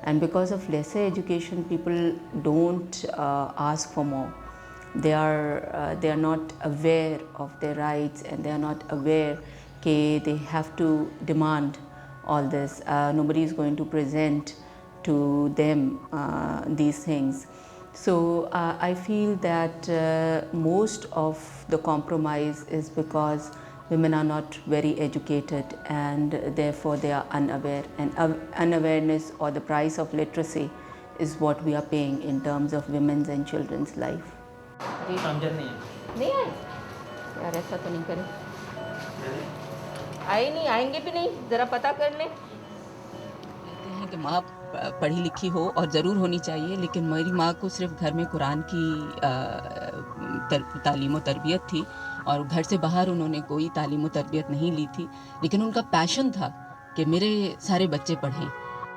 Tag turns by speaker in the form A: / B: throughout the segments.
A: And because of lesser education, people don't ask for more. They are not aware of their rights, and they are not aware that they have to demand all this. Nobody is going to present to them these things. So I feel that most of the compromise is because women are not very educated, and therefore they are unaware, and unawareness or the price of literacy is what we are paying in terms of women's and children's life.
B: समझ नहीं
A: आए यार, ऐसा तो नहीं करें, आए नहीं, आएंगे भी नहीं, ज़रा पता कर लें। कहते हैं कि माँ पढ़ी लिखी हो और ज़रूर होनी चाहिए, लेकिन मेरी माँ को सिर्फ घर में कुरान की तालीम और तरबियत थी, और घर से बाहर उन्होंने कोई तालीम और तरबियत नहीं ली थी, लेकिन उनका पैशन था कि मेरे सारे बच्चे पढ़ें।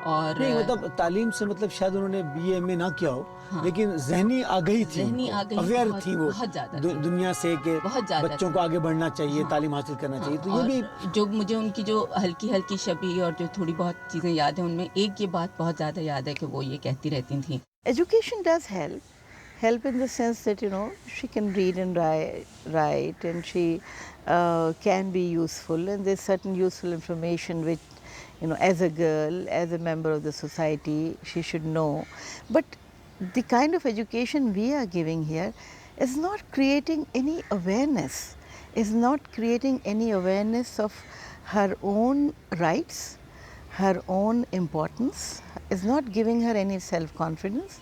A: और
C: नहीं, मतलब तालीम से मतलब शायद उन्होंने बीए में ना किया हो, हाँ, लेकिन ज़हनी आगाही थी, अवेयर थी वो बहुत ज़्यादा दुनिया से कि बच्चों को आगे बढ़ना चाहिए, हाँ, तालीम हासिल करना, हाँ, चाहिए। तो ये भी
A: जो मुझे उनकी जो हल्की हल्की शबी और जो थोड़ी बहुत चीज़ें याद हैं, उनमें एक ये बात बहुत ज़्यादा याद है कि वो ये कहती रहती थी,
D: Education does help in the sense that she can read and write, and she can be useful, and there's certain useful information which as a girl, as a member of the society, she should know. But the kind of education we are giving here is not creating any awareness, is not creating any awareness of her own rights, her own importance, is not giving her any self-confidence,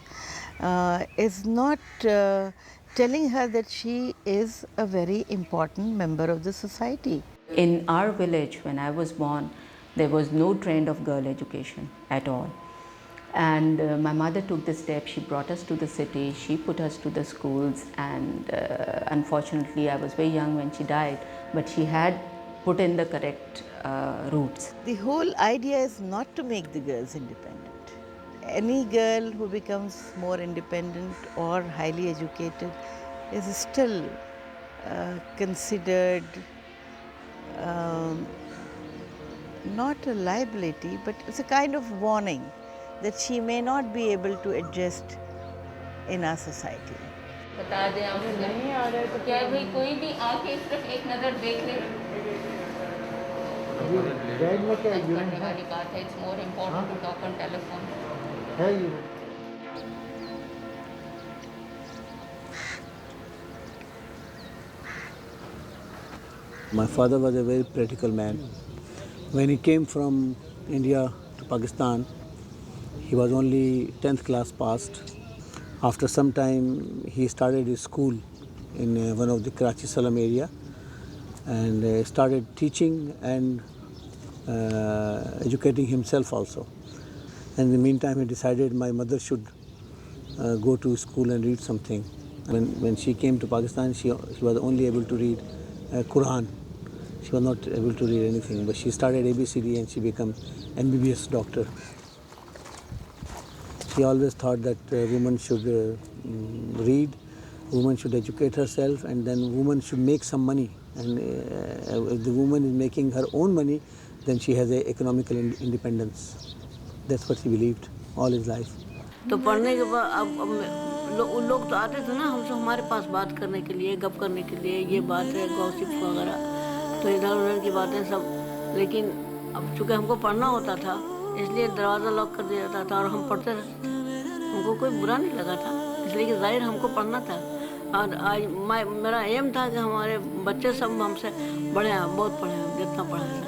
D: is not telling her that she is a very important member of the society.
A: In our village, when I was born, there was no trend of girl education at all. And my mother took the step. She brought us to the city, she put us to the schools, and unfortunately I was very young when she died, but she had put in the correct roots.
D: The whole idea is not to make the girls independent. Any girl who becomes more independent or highly educated is still considered not a liability, but it's a kind of warning that she may not be able to adjust in our society.
A: बता दें आप, नहीं आ रहा है तो क्या भाई कोई भी आके सिर्फ एक नज़र देख ले। बैग में क्या करने वाली बात है, it's more important to talk on telephone. है ये।
C: My father was a very practical man. When he came from India to Pakistan, he was only 10th class passed. After some time, he started his school in one of the Karachi Salam area, and started teaching and educating himself also. And in the meantime, he decided my mother should go to school and read something. When she came to Pakistan, she was only able to read Quran. She was not able to read anything, but she started ABCD and she became MBBS doctor. She always thought that women should read, woman should educate herself, and then woman should make some money. And if the woman is making her own money, then she has a economical independence. That's what he believed all his life.
E: तो पढ़ने के बाद अब लोग तो आते थे ना हमसे, हमारे पास बात करने के लिए, गप करने के लिए, ये बात है गॉसिप वगैरह, तो इधर उधर की बातें सब। लेकिन अब चूँकि हमको पढ़ना होता था, इसलिए दरवाज़ा लॉक कर दिया जाता था और हम पढ़ते रहते थे। हमको कोई बुरा नहीं लगा था, इसलिए कि जाहिर हमको पढ़ना था। और आज मेरा एम था कि हमारे बच्चे सब हमसे बड़े हैं, बहुत पढ़े हैं, जितना पढ़ा है।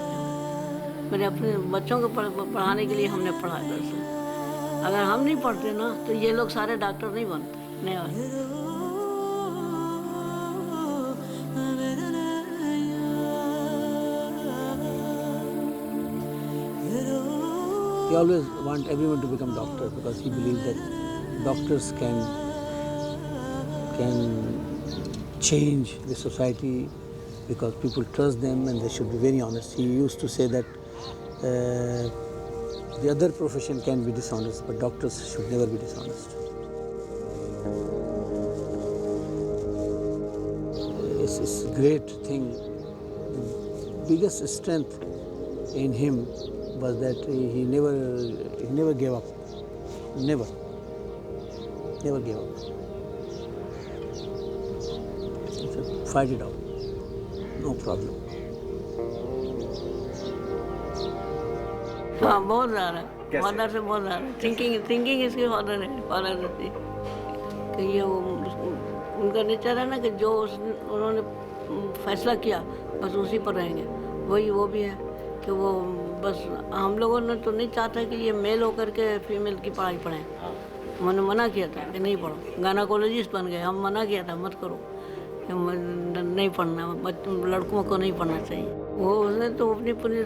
E: मेरे अपने बच्चों को पढ़ाने के लिए हमने पढ़ा दरअसल। अगर हम नहीं पढ़ते ना तो ये लोग सारे डॉक्टर नहीं बनते, नहीं बनते।
C: He always wanted everyone to become doctor because he believed that doctors can change the society because people trust them and they should be very honest. He used to say that the other profession can be dishonest, but doctors should never be dishonest. It's a great thing. The biggest strength in him was that he never gave up. never gave up. He said, fight it out, no problem.
E: हाँ बहुत ज़्यादा, father से बहुत ज़्यादा thinking इसके father है, father से कि ये उनका नेचर है ना कि जो उन्होंने फैसला किया बस उसी पर रहेंगे। वही वो भी है कि वो बस हम लोगों ने तो नहीं चाहता कि ये मेल होकर के फीमेल की पढ़ाई पढ़ें। मैंने मना किया था कि नहीं पढ़ो, गायनेकोलॉजिस्ट बन गए, हम मना किया था मत करो, नहीं पढ़ना, लड़कों को नहीं पढ़ना चाहिए। वो उसने तो अपनी पूरी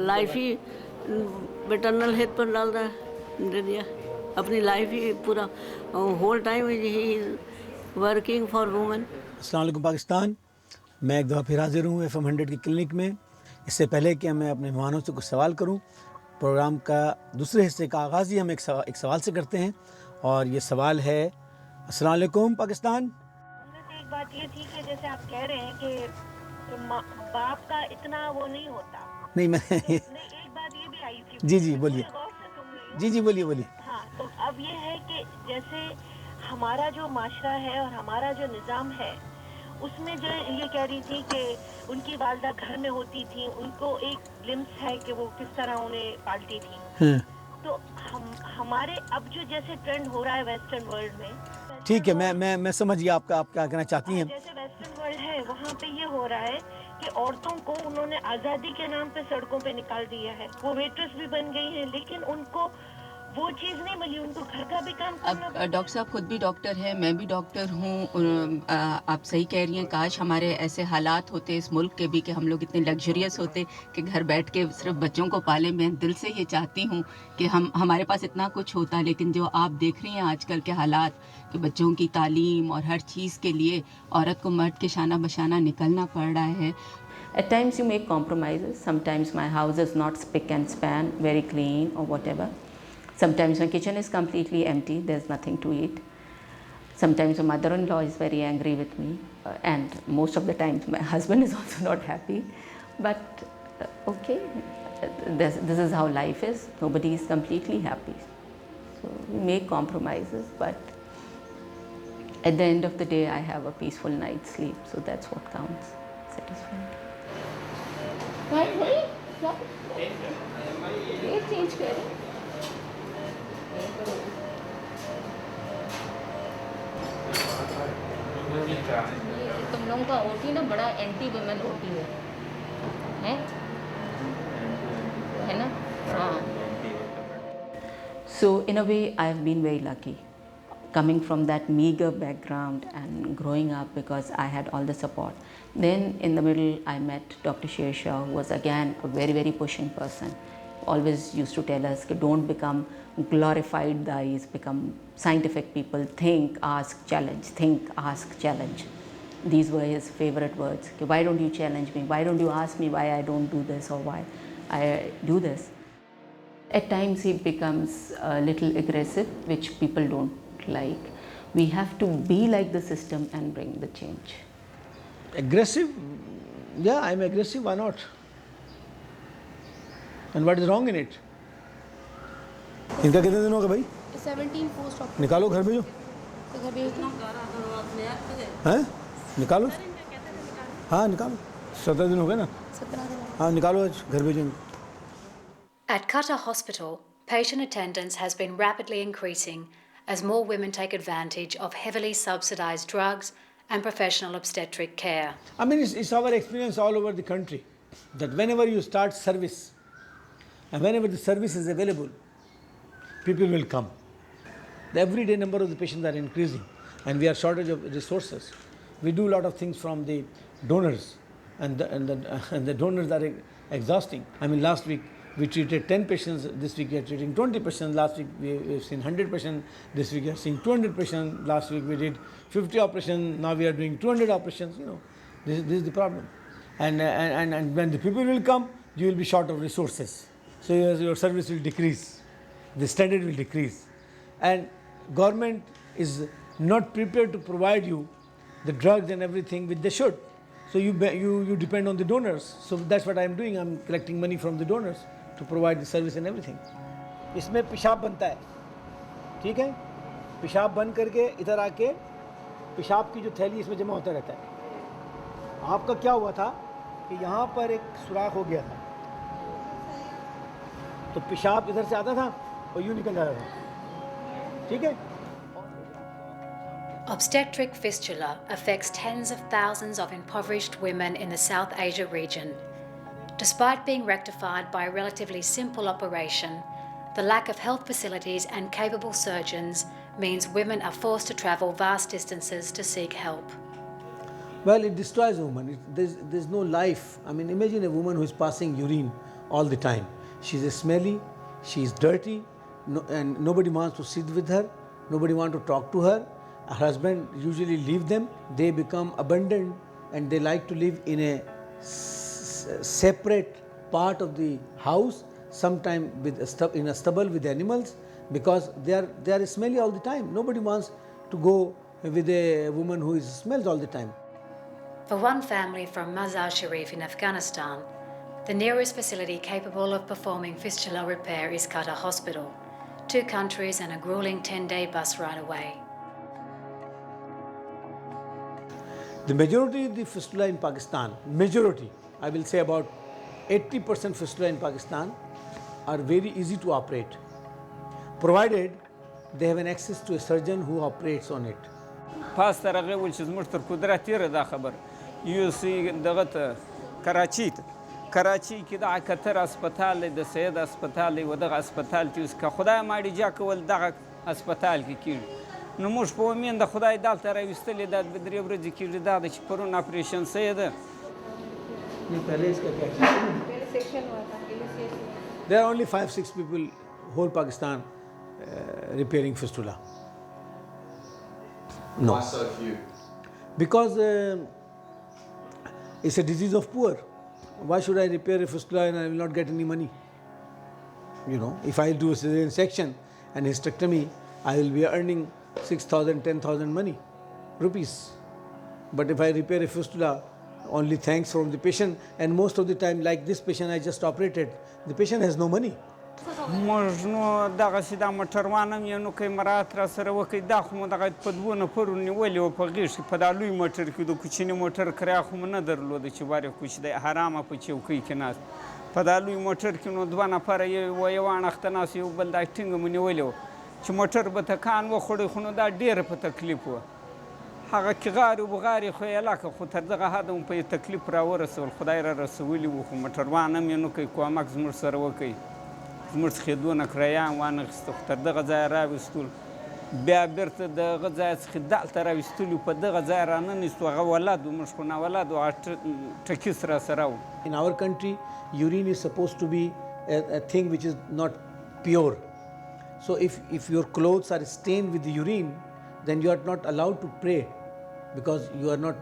E: लाइफ ही मैटरनल हेल्थ पर दे दिया, अपनी लाइफ ही पूरा होल टाइम ही वर्किंग फॉर वुमेन।
C: अस्सलाम वालेकुम पाकिस्तान, मैं एक दफ़ा फिर हाजिर हूँ FM 100 की क्लिनिक में। इससे पहले कि मैं अपने मेहमानों से कुछ सवाल करूँ, प्रोग्राम का दूसरे हिस्से का आगाज़ ही हम एक सवाल से करते हैं, और ये सवाल है, अस्सलाम वालेकुम पाकिस्तान।
F: एक बात ये थी कि जैसे आप कह रहे हैं कि बाप का इतना वो नहीं होता।
C: नहीं मैं
F: नहीं, एक बात ये भी आई थी।
C: जी बोलिए। जी बोलिए।
F: हाँ, तो अब ये है कि जैसे हमारा जो माशरा है और हमारा जो निज़ाम है, उसमें जो ये कह रही थी कि उनकी वालदा घर में होती थी, उनको एक ग्लिम्स है कि वो किस तरह उन्हें पालती थी। तो हमारे अब जो जैसे ट्रेंड हो रहा है वेस्टर्न वर्ल्ड में,
C: ठीक है, मैं समझ गया आप क्या कहना चाहती हैं।
F: जैसे वेस्टर्न वर्ल्ड है वहाँ पे ये हो रहा है कि औरतों को उन्होंने आज़ादी के नाम पे सड़कों पे निकाल दिया है। वो वेट्रेस भी बन गई हैं, लेकिन उनको वो चीज़ नहीं मिली, उनको घर का भी काम करना।
A: अब डॉक्टर साहब खुद भी डॉक्टर हैं, मैं भी डॉक्टर हूँ। आप सही कह रही हैं, काश हमारे ऐसे हालात होते इस मुल्क के भी कि हम लोग इतने लग्जरियस होते कि घर बैठ के सिर्फ बच्चों को पालें। मैं दिल से ये चाहती हूँ कि हमारे पास इतना कुछ होता, लेकिन जो आप देख रही हैं आजकल के हालात कि बच्चों की तालीम और हर चीज़ के लिए औरत को मर्द के शाना बशाना निकलना पड़ रहा है। At times you make compromises. Sometimes my house is not spick and span, very clean or whatever. Sometimes my kitchen is completely empty, there's nothing to eat. Sometimes my mother-in-law is very angry with me, and most of the times my husband is also not happy. But okay, this is how life is. Nobody is completely happy. So we make compromises, but at the end of the day I have a peaceful night's sleep, so that's what counts. Satisfying. Change करें। तुम लोगों का OT ना बड़ा anti women OT है ना? हाँ। So in a way I have been very lucky coming from that meager background and growing up because I had all the support. Then in the middle I met Dr. Shershaw, who was again a very, very pushing person. Always used to tell us, don't become glorified guys, become scientific people, think, ask, challenge, think, ask, challenge. These were his favorite words. Why don't you challenge me? Why don't you ask me why I don't do this or why I do this? At times he becomes a little aggressive, which people don't like. We have to be like the system and bring the change.
C: Aggressive? Yeah, I'm aggressive, why not? And what is wrong in it? इनका कितने दिन हो गए भाई?
G: 17 post of
C: निकालो, घर भेजो।
G: घर भेज दो।
C: हैं? निकालो। हाँ निकालो। 17 दिन हो गए ना?
G: 17 दिन।
C: हाँ निकालो, आज घर भेजेंगे।
H: At Qatar Hospital, patient attendance has been rapidly increasing as more women take advantage of heavily subsidized drugs and professional obstetric care.
C: I mean, it's our experience all over the country that whenever you start service and whenever the service is available, people will come. The everyday number of the patients are increasing and we are shortage of resources. We do a lot of things from the donors and the donors are exhausting. I mean, last week we treated 10 patients, this week we are treating 20 patients, last week we've seen 100 patients, this week we are seeing 200 patients, last week we did 50 operations, now we are doing 200 operations, you know, this is the problem. And when the people will come, you will be short of resources. So your service will decrease, the standard will decrease. And government is not prepared to provide you the drugs and everything which they should. So you depend on the donors. So that's what I am doing, I am collecting money from the donors to provide the service and everything. इसमें पेशाब बनता है, ठीक है, पेशाब बंद करके इधर आके पेशाब की जो थैली इसमें जमा होता रहता है। आपका क्या हुआ था कि यहाँ पर एक सुराख हो गया था, तो पेशाब इधर से आता था और यूँ निकल जाता था, ठीक है।
H: Obstetric fistula affects tens of thousands of impoverished women in the South Asia region. Despite being rectified by a relatively simple operation, the lack of health facilities and capable surgeons means women are forced to travel vast distances to seek help.
C: Well, it destroys a woman. There's no life. I mean, imagine a woman who is passing urine all the time. She's smelly, she's dirty, and nobody wants to sit with her, nobody wants to talk to her. Her husband usually leave them, they become abandoned, and they like to live in a separate part of the house, sometimes in a stubble with animals, because they are smelly all the time. Nobody wants to go with a woman who smells all the time.
H: For one family from Mazar Sharif in Afghanistan, the nearest facility capable of performing fistula repair is Qatar Hospital, 2 countries and a grueling 10-day bus ride away.
C: The majority of the fistula in Pakistan, majority, I will say about 80% fistula in Pakistan are very easy to operate, provided they have an access to a surgeon who operates on it.
I: پاس ترغه ول چې زموږ تر قدرت تیره دا خبر یو سی دغه کراچي کې د کتر هسپتال دی، د سید هسپتال دی، و دغه هسپتال چې اوس که خدای ماړي جا کول دغه هسپتال کې کېږي، نو موږ په امید د خدای دلته راویستلې دا 2-3 ورځې کېږي، دا ده چې پرون اپریشن سوی ده.
C: There are only 5-6 people whole Pakistan repairing fistula. No.
J: Why so few?
C: Because it's a disease of poor. Why should I repair a fistula and I will not get any money? You know, if I do a cesarean section and hysterectomy, I will be earning 6,000, 10,000 money, rupees. But if I repair a fistula, only thanks from the patient, and most of the time, like this patient I just operated, the patient has no money.
I: موږ نو دغسې دا موټروان هم یې نو که مراعات را سره وکړي، دا خو مو دغه په 2 نفرو نیولې وه په غېږ کې، په دا لوی موټر کې د کوچني موټر کرایه خو مو نه درلوده چې وارې کوچ دی حرامه په چوکۍ کې ناست، په دا لوی موټر کې نو 2 نفره یو اړخته ناست، یو بل دا ټینګه مو نیولې وه چې موټر به تکان وخوړی، خو نو دا ډېره په تکلیف وه. هغه کې غارې وبغارې خو یې لکه خو تر دغه حده مو په تکلیف راورسول، خدای را رسولي وو، خو موټروان هم یې نو کوي کومک زموږ سره وکړي. زموږ څخه 2 کرایه هم وانخیسته، خو تر دغه ځایه راویستلو، بیا بیرته دغه ځای څخه دلته راویستلو، په دغه ځای راننیستو، هغه ولد و، موږ خو ناولد و، ټکیس را سره و.
C: In our country, urine is supposed to be a thing which is not pure. So if your clothes are stained with the urine, then you are not allowed to pray because you are not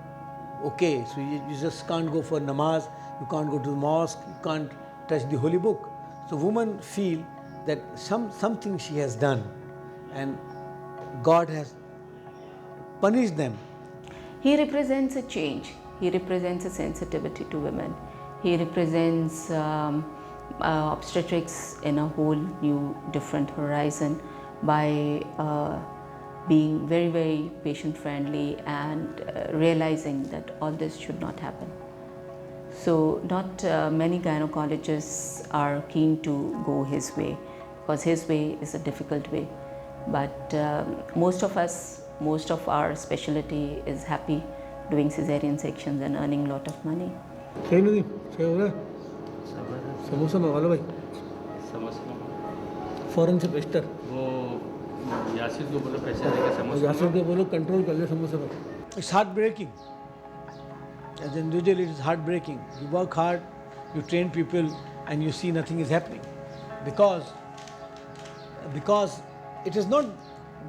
C: okay. So you just can't go for namaz, you can't go to the mosque, you can't touch the holy book. So women feel that something she has done and God has punished them.
A: He represents a change. He represents a sensitivity to women. He represents obstetrics in a whole new different horizon by being very, very patient friendly and realizing that all this should not happen. So not many gynecologists are keen to go his way because his way is a difficult way. But most of us, most of our specialty is happy doing cesarean sections and earning a lot of money.
C: Samosa मंगा लो भाई, फौरन से बेस्टर।
J: वो यासिर को बोलो पैसे देके समोसा,
C: यासिर को बोलो कंट्रोल कर ले समोसा पर। It's heartbreaking. As an individual, it is heartbreaking. You work hard, you train people, and you see nothing is happening, because it is not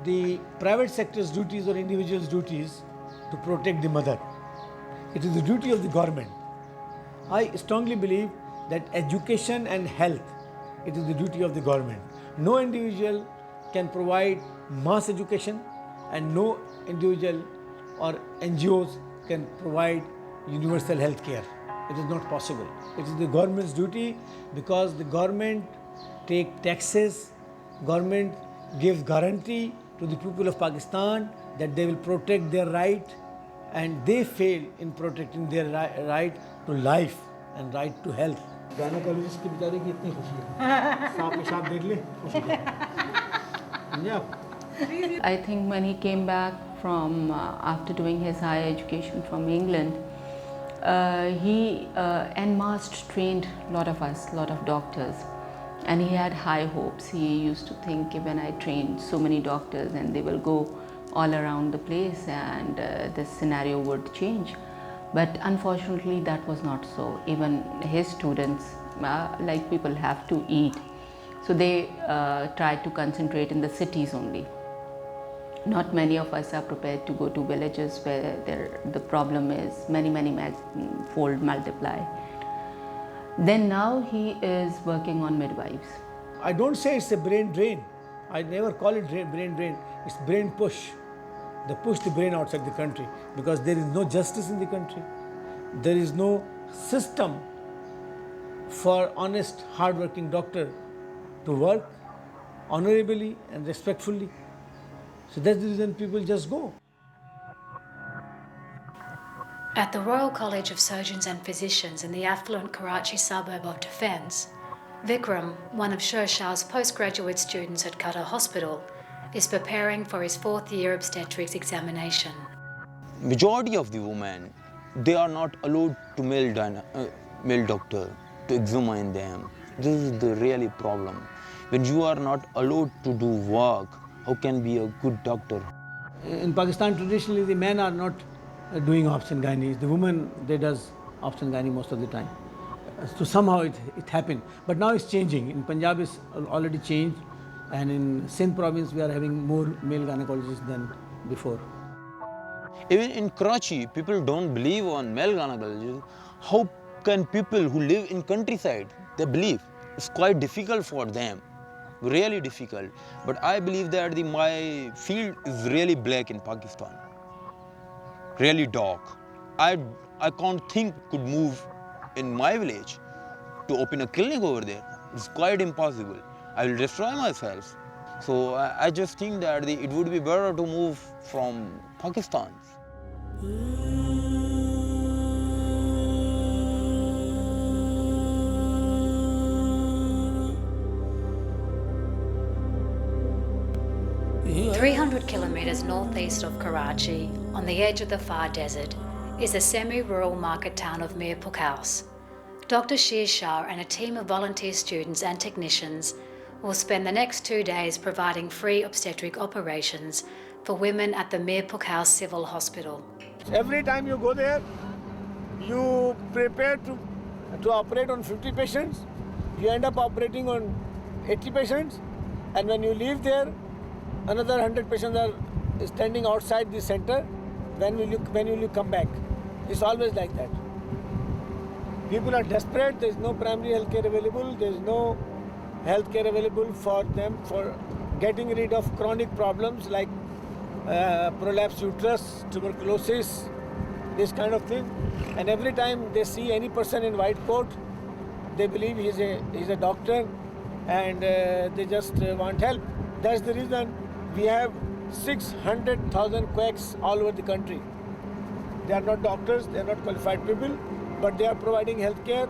C: the private sector's duties or individual's duties to protect the mother. It is the duty of the government. I strongly believe that education and health, it is the duty of the government. No individual can provide mass education, and no individual or NGOs can provide universal health care. It is not possible. It is the government's duty, because the government take taxes, government gives guarantee to the people of Pakistan that they will protect their right, and they fail in protecting their right to life and right to health. Gynecologist की बेचारे की इतनी खुशी है, सांप पेशाब देख ले खुशी है, समझे आप?
A: I think when he came back from after doing his higher education from England, he en masse trained a lot of us, a lot of doctors, and he had high hopes. He used to think, when I train so many doctors and they will go all around the place and this scenario would change. But unfortunately that was not so. Even his students, like people have to eat, so they tried to concentrate in the cities only. Not many of us are prepared to go to villages where the problem is many fold multiply. Then now he is working on midwives.
C: I don't say it's a brain drain. I never call it brain drain. It's brain push. They push the brain outside the country because there is no justice in the country. There is no system for honest, hard-working doctor to work honorably and respectfully. So that's the reason people just go.
H: At the Royal College of Surgeons and Physicians in the affluent Karachi suburb of Defence, Vikram, one of Shershah's postgraduate students at Qatar Hospital, is preparing for his fourth-year obstetrics examination.
K: Majority of the women, they are not allowed to male doctor to examine them. This is the really problem. When you are not allowed to do work, how can be a good doctor?
C: In Pakistan, traditionally, the men are not doing obs and gynae. The woman, they does obs and gynae most of the time. So somehow it happened. But now it's changing. In Punjab, it's already changed. And in Sindh province, we are having more male gynecologists than before.
K: Even in Karachi, people don't believe on male gynecologists. How can people who live in countryside, they believe? It's quite difficult for them, really difficult. But I believe that my field is really black in Pakistan, really dark. I can't think could move in my village to open a clinic over there. It's quite impossible. I will destroy myself. So I just think that it would be better to move from Pakistan.
H: – 300 kilometres northeast of Karachi, on the edge of the Far Desert, is the semi-rural market town of Mir Pukhaus. Dr. Shirshah and a team of volunteer students and technicians will spend the next 2 days providing free obstetric operations for women at the Mir Pukhaus Civil Hospital.
C: Every time you go there, you prepare to operate on 50 patients, you end up operating on 80 patients, and when you leave there, another 100 patients are standing outside the center. When will you come back? It's always like that. People are desperate, there is no primary health care available, there is no health care available for them for getting rid of chronic problems like prolapsed uterus, tuberculosis, this kind of thing. And every time they see any person in white coat, they believe he's a doctor and they just want help. That's the reason we have 600,000 quacks all over the country. They are not doctors, they are not qualified people, but they are providing health care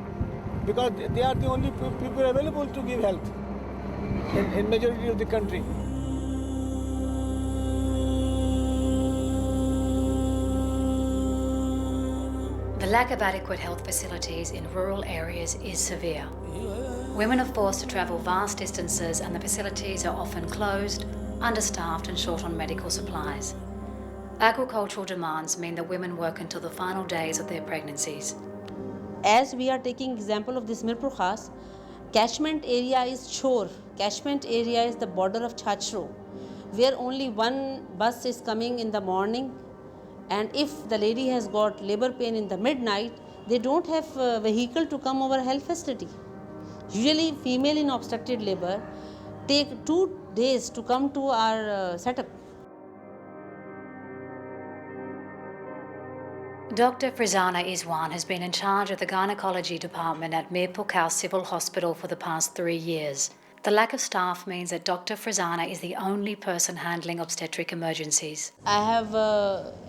C: because they are the only people available to give health in majority of the country.
H: The lack of adequate health facilities in rural areas is severe. Women are forced to travel vast distances and the facilities are often closed, understaffed and short on medical supplies. Agricultural demands mean that women work until the final days of their pregnancies.
L: As we are taking example of this Mir Pukhaus, catchment area is Chor. Catchment area is the border of Chachro, where only one bus is coming in the morning, and if the lady has got labor pain in the midnight, they don't have a vehicle to come over health facility. Usually female in obstructed labor take 2 days to come to our setup.
H: Dr. Frizana Izwan has been in charge of the gynecology department at Mir Pukhaus Civil Hospital for the past 3 years. The lack of staff means that Dr. Frazana is the only person handling obstetric emergencies.
L: I have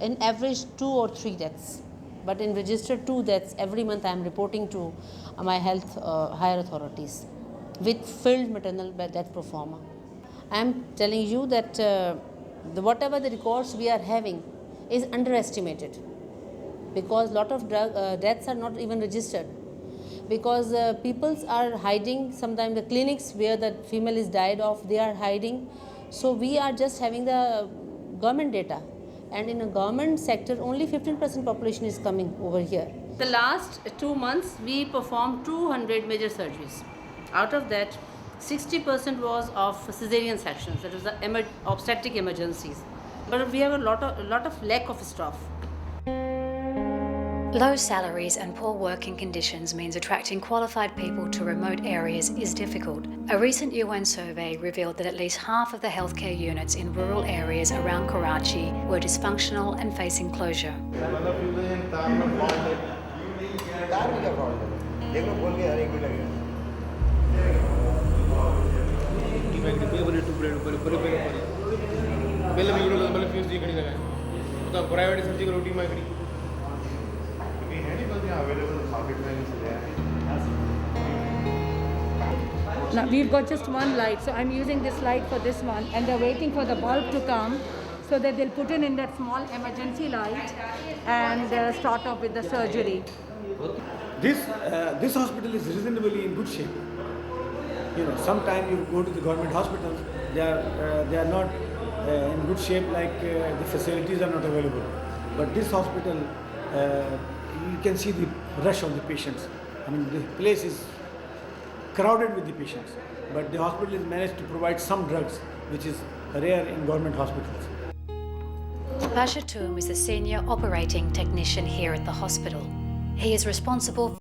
L: in average 2 or 3 deaths, but in registered 2 deaths every month I am reporting to my health higher authorities with filled maternal death pro forma. I am telling you that whatever the records we are having is underestimated, because lot of deaths are not even registered, because people are hiding. Sometimes the clinics where the female is died of, they are hiding. So we are just having the government data, and in a government sector only 15% population is coming over here. The last 2 months we performed 200 major surgeries. Out of that 60% was of cesarean sections, that was the obstetric emergencies. But we have a lot of lack of staff.
H: Low salaries and poor working conditions means attracting qualified people to remote areas is difficult. A recent UN survey revealed that at least half of the healthcare units in rural areas around Karachi were dysfunctional and facing closure.
M: Now we've got just one light, so I'm using this light for this one, and they're waiting for the bulb to come so that they'll put in that small emergency light and start off with the surgery.
N: This hospital is reasonably in good shape. You know, sometimes you go to the government hospitals, they are not in good shape, like the facilities are not available. But this hospital, you can see the rush of the patients. I mean, the place is crowded with the patients, but the hospital has managed to provide some drugs, which is rare in government hospitals.
H: Pasha Toom is the senior operating technician here at the hospital. He is responsible